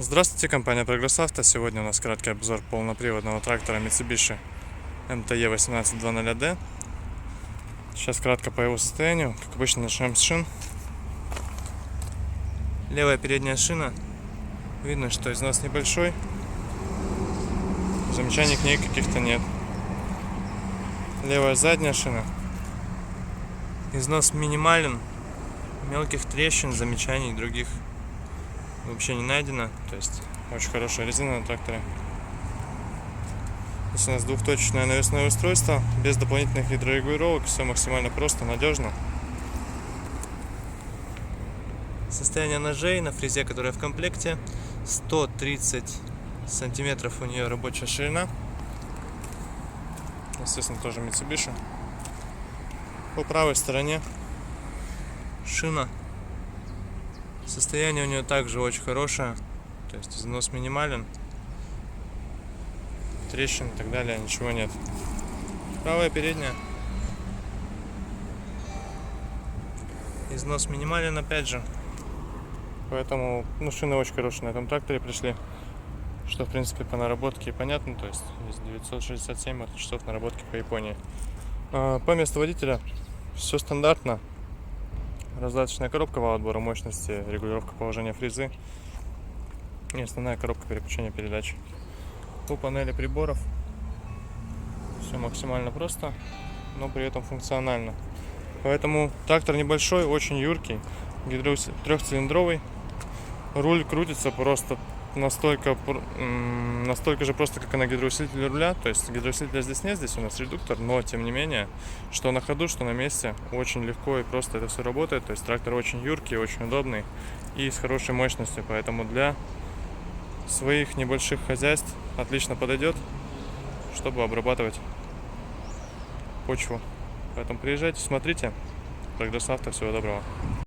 Здравствуйте, компания Progress Auto. Сегодня у нас краткий обзор полноприводного трактора Mitsubishi MTE 18200D. Сейчас кратко по его состоянию. Как обычно, начнем с шин. Левая передняя шина. Видно, что износ небольшой. Замечаний к ней каких-то нет. Левая задняя шина. Износ минимален. Мелких трещин, замечаний других вообще не найдено. То есть очень хорошая резина на тракторе. Здесь у нас двухточечное навесное устройство, без дополнительных гидрорегулировок, все максимально просто, надежно. Состояние ножей на фрезе, которая в комплекте, 130 сантиметров у нее рабочая ширина. Естественно, тоже Mitsubishi. По правой стороне шина. Состояние у нее также очень хорошее, то есть износ минимален, трещин и так далее, ничего нет. Правая передняя. Износ минимален, опять же. Поэтому шины очень хорошие на этом тракторе пришли. Что, в принципе, по наработке понятно. То есть 967 моточасов наработки по Японии. По месту водителя все стандартно. Раздаточная коробка вал отбора мощности, регулировка положения фрезы и основная коробка переключения передач. По панели приборов все максимально просто, но при этом функционально. Поэтому трактор небольшой, очень юркий, трехцилиндровый. Руль крутится просто настолько же просто, как и на гидроусилителе руля. То есть гидроусилителя здесь нет, здесь у нас редуктор, но тем не менее, что на ходу, что на месте, очень легко и просто это все работает. То есть трактор очень юркий, очень удобный и с хорошей мощностью, поэтому для своих небольших хозяйств отлично подойдет, чтобы обрабатывать почву. Поэтому приезжайте, смотрите. Progress Auto, всего доброго.